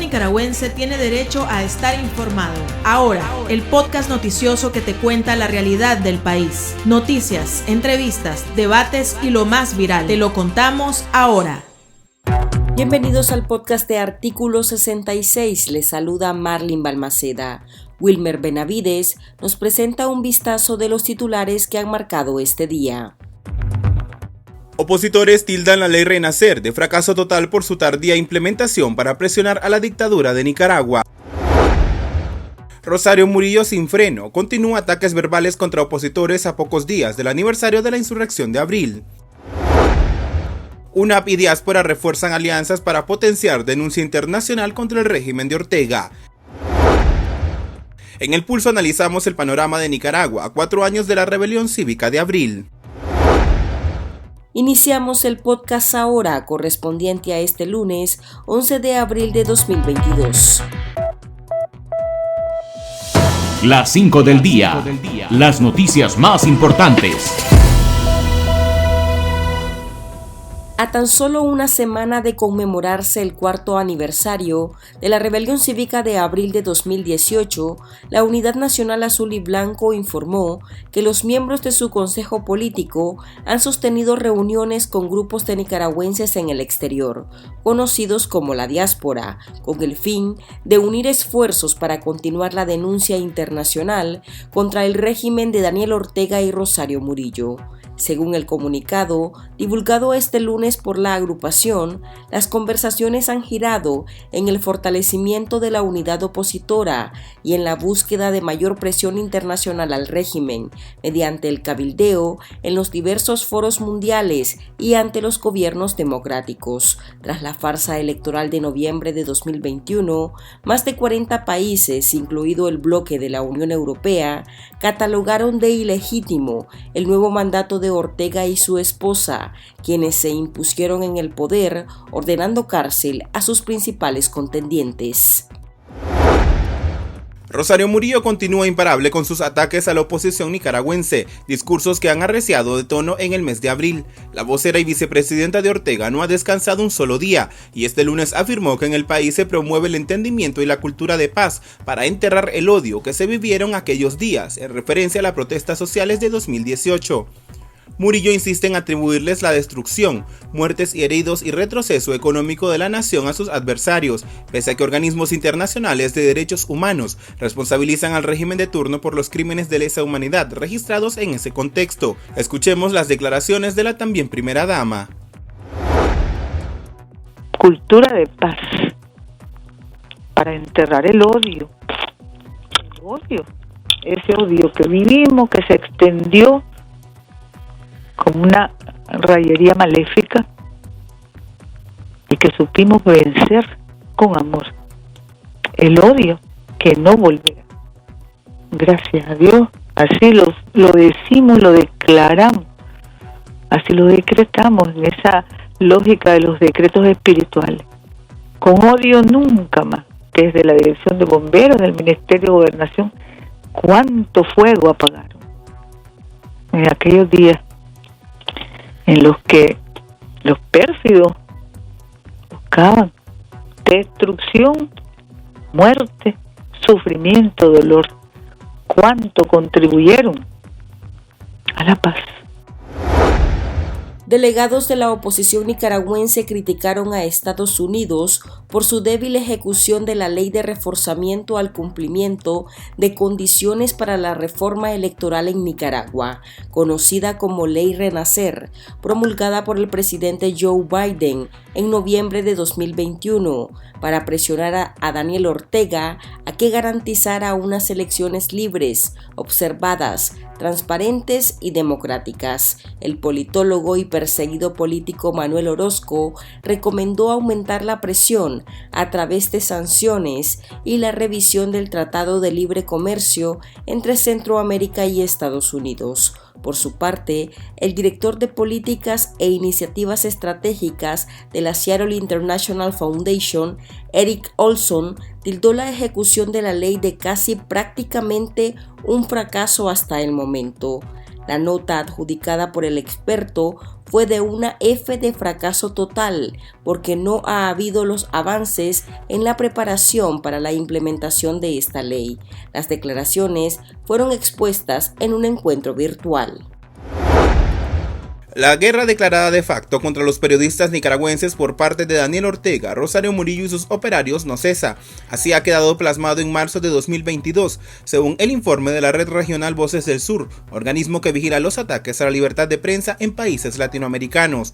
nicaragüense tiene derecho a estar informado. Ahora, el podcast noticioso que te cuenta la realidad del país. Noticias, entrevistas, debates y lo más viral. Te lo contamos ahora. Bienvenidos al podcast de Artículo 66. Les saluda Marlin Balmaceda. Wilmer Benavides nos presenta un vistazo de los titulares que han marcado este día. Opositores tildan la ley Renacer de fracaso total por su tardía implementación para presionar a la dictadura de Nicaragua. Rosario Murillo sin freno, continúa ataques verbales contra opositores a pocos días del aniversario de la insurrección de abril. UNAP y Diáspora refuerzan alianzas para potenciar denuncia internacional contra el régimen de Ortega. En El Pulso analizamos el panorama de Nicaragua a 4 años de la rebelión cívica de abril. Iniciamos el podcast ahora, correspondiente a este lunes, 11 de abril de 2022. Las 5 del día. Las noticias más importantes. A tan solo una semana de conmemorarse el 4º aniversario de la rebelión cívica de abril de 2018, la Unidad Nacional Azul y Blanco informó que los miembros de su consejo político han sostenido reuniones con grupos de nicaragüenses en el exterior, conocidos como la diáspora, con el fin de unir esfuerzos para continuar la denuncia internacional contra el régimen de Daniel Ortega y Rosario Murillo. Según el comunicado, divulgado este lunes por la agrupación, las conversaciones han girado en el fortalecimiento de la unidad opositora y en la búsqueda de mayor presión internacional al régimen, mediante el cabildeo en los diversos foros mundiales y ante los gobiernos democráticos. Tras la farsa electoral de noviembre de 2021, más de 40 países, incluido el bloque de la Unión Europea, catalogaron de ilegítimo el nuevo mandato de Ortega y su esposa, quienes se impusieron en el poder, ordenando cárcel a sus principales contendientes. Rosario Murillo continúa imparable con sus ataques a la oposición nicaragüense, discursos que han arreciado de tono en el mes de abril. La vocera y vicepresidenta de Ortega no ha descansado un solo día y este lunes afirmó que en el país se promueve el entendimiento y la cultura de paz para enterrar el odio que se vivieron aquellos días, en referencia a las protestas sociales de 2018. Murillo insiste en atribuirles la destrucción, muertes y heridos y retroceso económico de la nación a sus adversarios, pese a que organismos internacionales de derechos humanos responsabilizan al régimen de turno por los crímenes de lesa humanidad registrados en ese contexto. Escuchemos las declaraciones de la también primera dama. Cultura de paz para enterrar el odio. Ese odio que vivimos, que se extendió como una rayería maléfica y que supimos vencer con amor. El odio que no volverá. Gracias a Dios, así lo decimos, lo declaramos, así lo decretamos en esa lógica de los decretos espirituales. Con odio nunca más. Desde la Dirección de Bomberos, del Ministerio de Gobernación, cuánto fuego apagaron en aquellos días en los que los pérfidos buscaban destrucción, muerte, sufrimiento, dolor. ¿Cuánto contribuyeron a la paz? Delegados de la oposición nicaragüense criticaron a Estados Unidos por su débil ejecución de la ley de reforzamiento al cumplimiento de condiciones para la reforma electoral en Nicaragua, conocida como Ley Renacer, promulgada por el presidente Joe Biden en noviembre de 2021, para presionar a Daniel Ortega a que garantizara unas elecciones libres, observadas, transparentes y democráticas. El politólogo y perseguido político Manuel Orozco recomendó aumentar la presión a través de sanciones y la revisión del Tratado de Libre Comercio entre Centroamérica y Estados Unidos. Por su parte, el director de Políticas e Iniciativas Estratégicas de la Seattle International Foundation, Eric Olson, tildó la ejecución de la ley de casi prácticamente un fracaso hasta el momento. La nota adjudicada por el experto fue de una F de fracaso total, porque no ha habido los avances en la preparación para la implementación de esta ley. Las declaraciones fueron expuestas en un encuentro virtual. La guerra declarada de facto contra los periodistas nicaragüenses por parte de Daniel Ortega, Rosario Murillo y sus operarios no cesa. Así ha quedado plasmado en marzo de 2022, según el informe de la Red Regional Voces del Sur, organismo que vigila los ataques a la libertad de prensa en países latinoamericanos.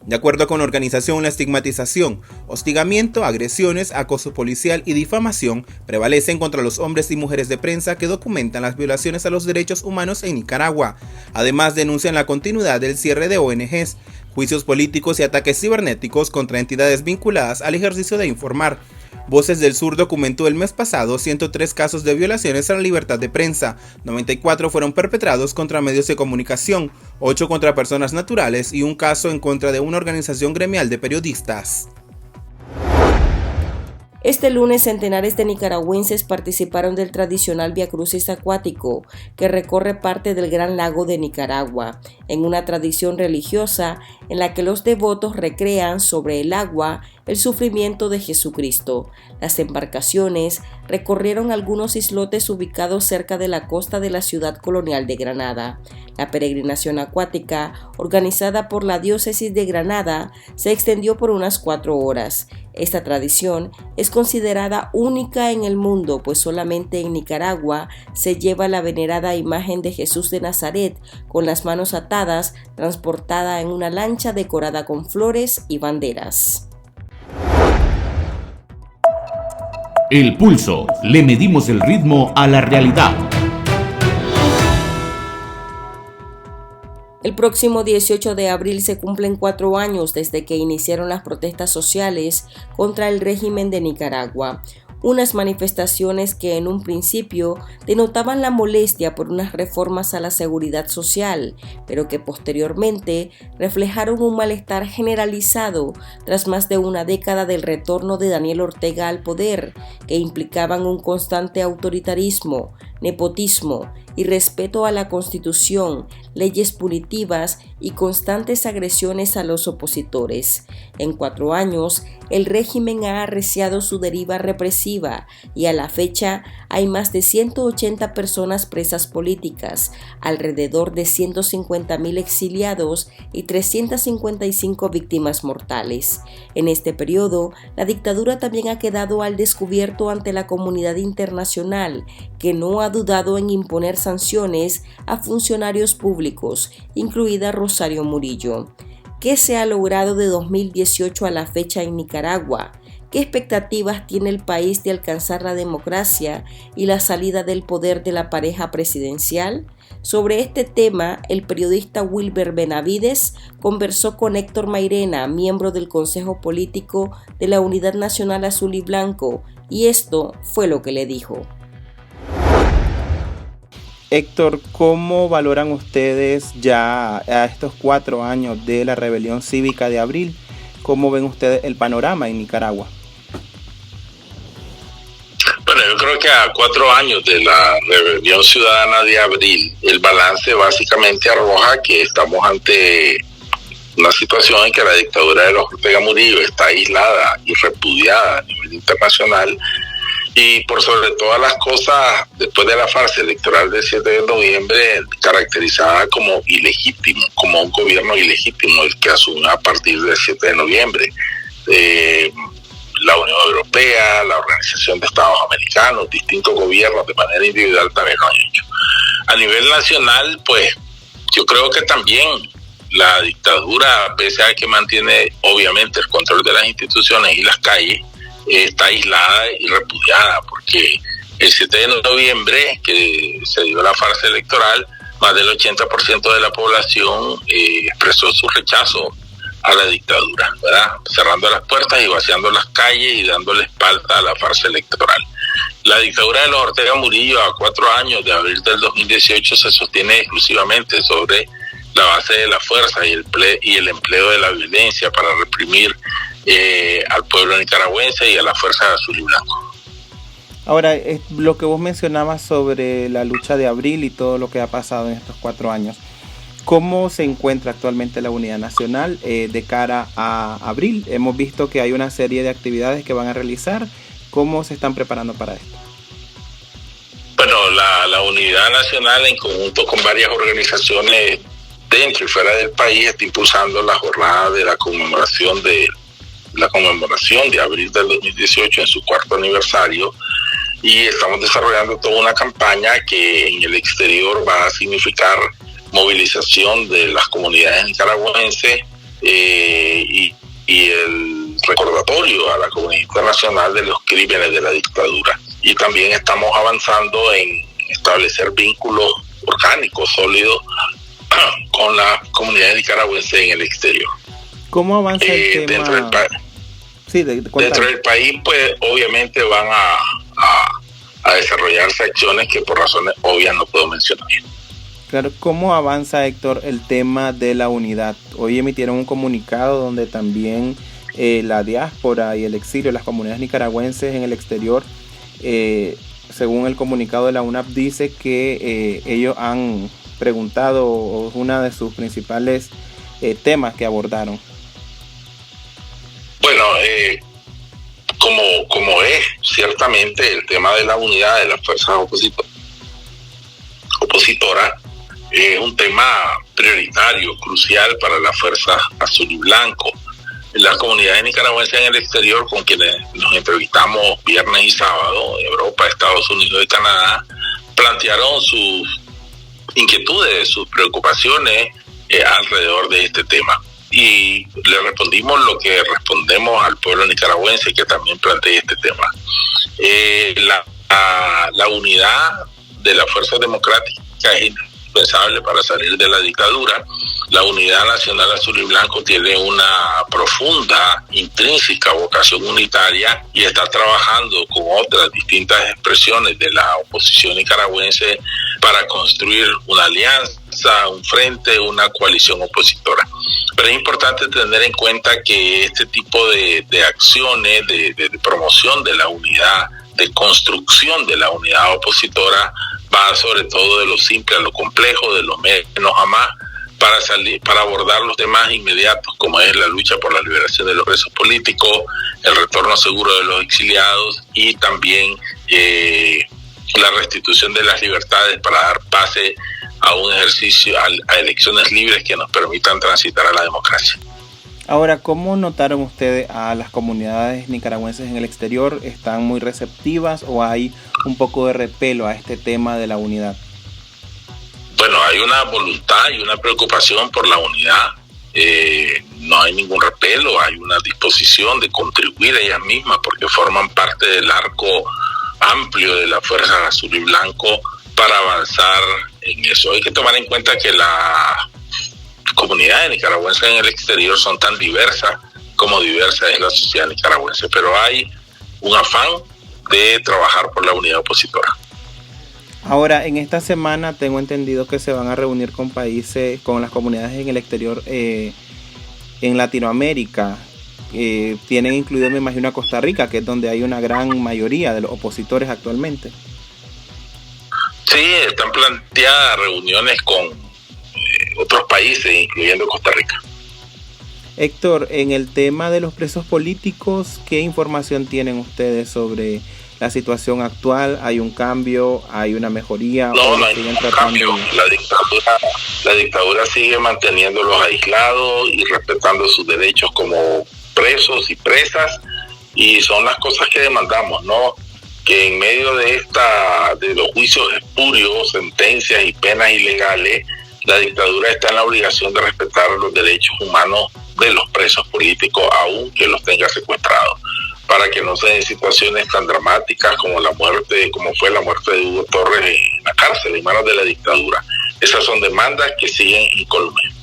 De acuerdo con la organización, la estigmatización, hostigamiento, agresiones, acoso policial y difamación prevalecen contra los hombres y mujeres de prensa que documentan las violaciones a los derechos humanos en Nicaragua. Además, denuncian la continuidad del cierre de ONGs, juicios políticos y ataques cibernéticos contra entidades vinculadas al ejercicio de informar. Voces del Sur documentó el mes pasado 103 casos de violaciones a la libertad de prensa, 94 fueron perpetrados contra medios de comunicación, 8 contra personas naturales y un caso en contra de una organización gremial de periodistas. Este lunes, centenares de nicaragüenses participaron del tradicional viacrucis acuático que recorre parte del Gran Lago de Nicaragua, en una tradición religiosa en la que los devotos recrean sobre el agua el sufrimiento de Jesucristo. Las embarcaciones recorrieron algunos islotes ubicados cerca de la costa de la ciudad colonial de Granada. La peregrinación acuática, organizada por la diócesis de Granada, se extendió por unas 4 horas. Esta tradición es considerada única en el mundo, pues solamente en Nicaragua se lleva la venerada imagen de Jesús de Nazaret con las manos atadas, transportada en una lancha decorada con flores y banderas. El Pulso. Le medimos el ritmo a la realidad. El próximo 18 de abril se cumplen 4 años desde que iniciaron las protestas sociales contra el régimen de Nicaragua. Unas manifestaciones que en un principio denotaban la molestia por unas reformas a la seguridad social, pero que posteriormente reflejaron un malestar generalizado tras más de una década del retorno de Daniel Ortega al poder, que implicaban un constante autoritarismo, nepotismo, irrespeto a la Constitución, leyes punitivas y constantes agresiones a los opositores. En 4 años, el régimen ha arreciado su deriva represiva y a la fecha hay más de 180 personas presas políticas, alrededor de 150.000 exiliados y 355 víctimas mortales. En este periodo, la dictadura también ha quedado al descubierto ante la comunidad internacional, que no ha dudado en imponer sanciones a funcionarios públicos, incluida Rosario Murillo. ¿Qué se ha logrado de 2018 a la fecha en Nicaragua? ¿Qué expectativas tiene el país de alcanzar la democracia y la salida del poder de la pareja presidencial? Sobre este tema, el periodista Wilber Benavides conversó con Héctor Mairena, miembro del Consejo Político de la Unidad Nacional Azul y Blanco, y esto fue lo que le dijo. Héctor, ¿cómo valoran ustedes ya a estos 4 años de la rebelión cívica de abril? ¿Cómo ven ustedes el panorama en Nicaragua? Bueno, yo creo que a 4 años de la rebelión ciudadana de abril, el balance básicamente arroja que estamos ante una situación en que la dictadura de los Ortega Murillo está aislada y repudiada a nivel internacional. Y por sobre todas las cosas, después de la farsa electoral del 7 de noviembre, caracterizada como ilegítimo, como un gobierno ilegítimo, el que asumió a partir del 7 de noviembre. La Unión Europea, la Organización de Estados Americanos, distintos gobiernos de manera individual también lo han hecho. A nivel nacional, pues, yo creo que también la dictadura, pese a que mantiene obviamente el control de las instituciones y las calles, está aislada y repudiada, porque el 7 de noviembre, que se dio la farsa electoral, más del 80% de la población expresó su rechazo a la dictadura, ¿verdad? Cerrando las puertas y vaciando las calles y dándole espalda a la farsa electoral. La dictadura de los Ortega Murillo, a 4 años de abril del 2018, se sostiene exclusivamente sobre la base de la fuerza y el empleo de la violencia para reprimir al pueblo nicaragüense y a las fuerzas azul y blanco. Ahora, lo que vos mencionabas sobre la lucha de abril y todo lo que ha pasado en estos 4 años, ¿Cómo se encuentra actualmente la Unidad Nacional de cara a abril? Hemos visto que hay una serie de actividades que van a realizar. ¿Cómo se están preparando para esto? Bueno, la Unidad Nacional, en conjunto con varias organizaciones dentro y fuera del país, está impulsando la jornada de la conmemoración de abril del 2018 en su 4º aniversario, y estamos desarrollando toda una campaña que en el exterior va a significar movilización de las comunidades nicaragüenses y el recordatorio a la comunidad internacional de los crímenes de la dictadura. Y también estamos avanzando en establecer vínculos orgánicos, sólidos, con la comunidad nicaragüense en el exterior. ¿Cómo avanza el tema? Dentro del país, pues obviamente van a desarrollarse acciones que por razones obvias no puedo mencionar. Claro, ¿cómo avanza, Héctor, el tema de la unidad? Hoy emitieron un comunicado donde también la diáspora y el exilio, las comunidades nicaragüenses en el exterior, según el comunicado de la UNAP, dice que ellos han preguntado, una de sus principales temas que abordaron. Bueno, como es ciertamente el tema de la unidad de las fuerzas opositoras, es un tema prioritario, crucial para las fuerzas azul y blanco. Las comunidades nicaragüenses en el exterior, con quienes nos entrevistamos viernes y sábado, Europa, Estados Unidos y Canadá, plantearon sus inquietudes, sus preocupaciones alrededor de este tema. Y le respondimos lo que respondemos al pueblo nicaragüense, que también plantea este tema. La unidad de las fuerzas democráticas es indispensable para salir de la dictadura. La Unidad Nacional Azul y Blanco tiene una profunda, intrínseca vocación unitaria y está trabajando con otras distintas expresiones de la oposición nicaragüense para construir una alianza, un frente, una coalición opositora. Pero es importante tener en cuenta que este tipo de acciones de promoción de la unidad, de construcción de la unidad opositora, va sobre todo de lo simple a lo complejo, de lo menos a más, para abordar los temas inmediatos, como es la lucha por la liberación de los presos políticos, el retorno seguro de los exiliados y también la restitución de las libertades para dar pase a un ejercicio, a elecciones libres que nos permitan transitar a la democracia. Ahora, ¿cómo notaron ustedes a las comunidades nicaragüenses en el exterior? ¿Están muy receptivas o hay un poco de repelo a este tema de la unidad? Bueno, hay una voluntad y una preocupación por la unidad. No hay ningún repelo, hay una disposición de contribuir ellas mismas porque forman parte del arco amplio de la Fuerza Azul y Blanco para avanzar en eso. Hay que tomar en cuenta que las comunidades nicaragüenses en el exterior son tan diversas como diversa es la sociedad nicaragüense, pero hay un afán de trabajar por la unidad opositora. Ahora, en esta semana tengo entendido que se van a reunir con países, con las comunidades en el exterior en Latinoamérica. Tienen incluido, me imagino, a Costa Rica, que es donde hay una gran mayoría de los opositores actualmente. Sí, están planteadas reuniones con otros países, incluyendo Costa Rica. Héctor, en el tema de los presos políticos, ¿qué información tienen ustedes sobre la situación actual? ¿Hay un cambio? ¿Hay una mejoría? No hay ningún cambio. La dictadura sigue manteniéndolos aislados y respetando sus derechos como presos y presas, y son las cosas que demandamos, ¿no? Que en medio de los juicios espurios, sentencias y penas ilegales, la dictadura está en la obligación de respetar los derechos humanos de los presos políticos, aunque los tenga secuestrados, para que no se den situaciones tan dramáticas como fue la muerte de Hugo Torres en la cárcel, en manos de la dictadura. Esas son demandas que siguen incólumes.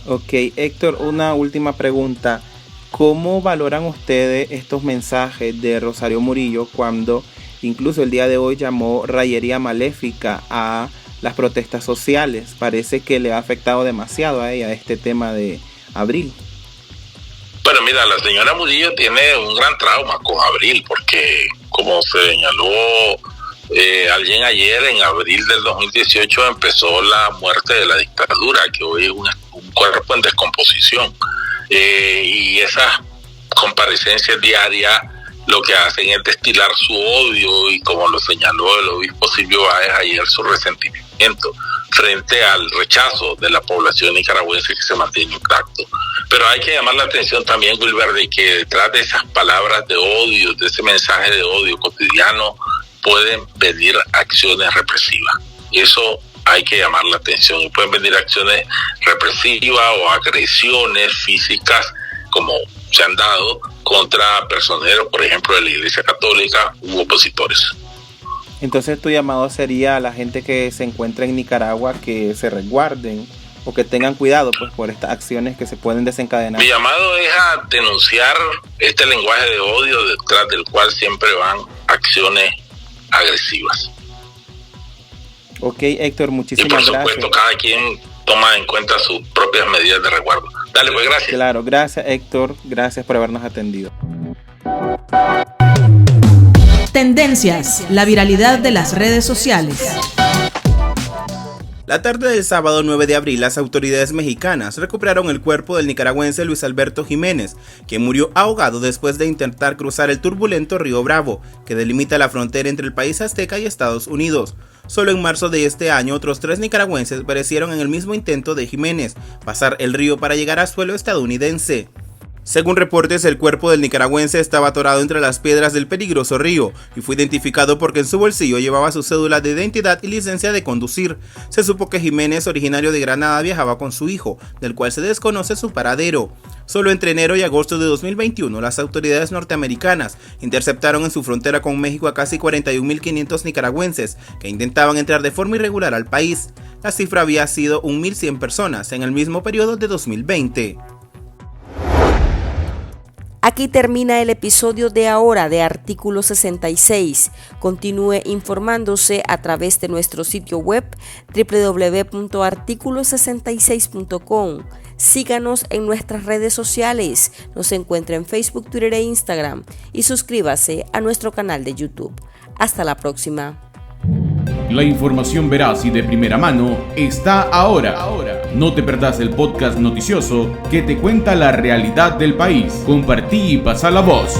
Ok, Héctor, una última pregunta. ¿Cómo valoran ustedes estos mensajes de Rosario Murillo cuando incluso el día de hoy llamó rayería maléfica a las protestas sociales? Parece que le ha afectado demasiado a ella este tema de abril. Bueno, mira, la señora Murillo tiene un gran trauma con abril porque, como se señaló Alguien ayer, en abril del 2018, empezó la muerte de la dictadura, que hoy es un cuerpo en descomposición. Y esas comparecencias diarias lo que hacen es destilar su odio y, como lo señaló el obispo Silvio Báez ayer, su resentimiento frente al rechazo de la población nicaragüense que se mantiene intacto. Pero hay que llamar la atención también, Wilber, de que detrás de esas palabras de odio, de ese mensaje de odio cotidiano, pueden venir acciones represivas. Eso hay que llamar la atención. Y pueden venir acciones represivas o agresiones físicas, como se han dado contra personeros, por ejemplo, de la Iglesia Católica u opositores. Entonces tu llamado sería a la gente que se encuentra en Nicaragua que se resguarden o que tengan cuidado pues por estas acciones que se pueden desencadenar. Mi llamado es a denunciar este lenguaje de odio detrás del cual siempre van acciones agresivas. Ok, Héctor, muchísimas gracias. Y por supuesto, cada quien toma en cuenta sus propias medidas de resguardo. Dale, pues, gracias. Claro, gracias, Héctor. Gracias por habernos atendido. Tendencias, la viralidad de las redes sociales. La tarde del sábado 9 de abril, las autoridades mexicanas recuperaron el cuerpo del nicaragüense Luis Alberto Jiménez, quien murió ahogado después de intentar cruzar el turbulento río Bravo, que delimita la frontera entre el país azteca y Estados Unidos. Solo en marzo de este año, otros 3 nicaragüenses perecieron en el mismo intento de Jiménez, pasar el río para llegar a suelo estadounidense. Según reportes, el cuerpo del nicaragüense estaba atorado entre las piedras del peligroso río y fue identificado porque en su bolsillo llevaba su cédula de identidad y licencia de conducir. Se supo que Jiménez, originario de Granada, viajaba con su hijo, del cual se desconoce su paradero. Solo entre enero y agosto de 2021, las autoridades norteamericanas interceptaron en su frontera con México a casi 41.500 nicaragüenses que intentaban entrar de forma irregular al país. La cifra había sido 1.100 personas en el mismo periodo de 2020. Aquí termina el episodio de ahora de Artículo 66. Continúe informándose a través de nuestro sitio web www.articulo66.com. Síganos en nuestras redes sociales. Nos encuentra en Facebook, Twitter e Instagram. Y suscríbase a nuestro canal de YouTube. Hasta la próxima. La información veraz y de primera mano está ahora. No te perdás el podcast noticioso que te cuenta la realidad del país. Compartí y pasa la voz.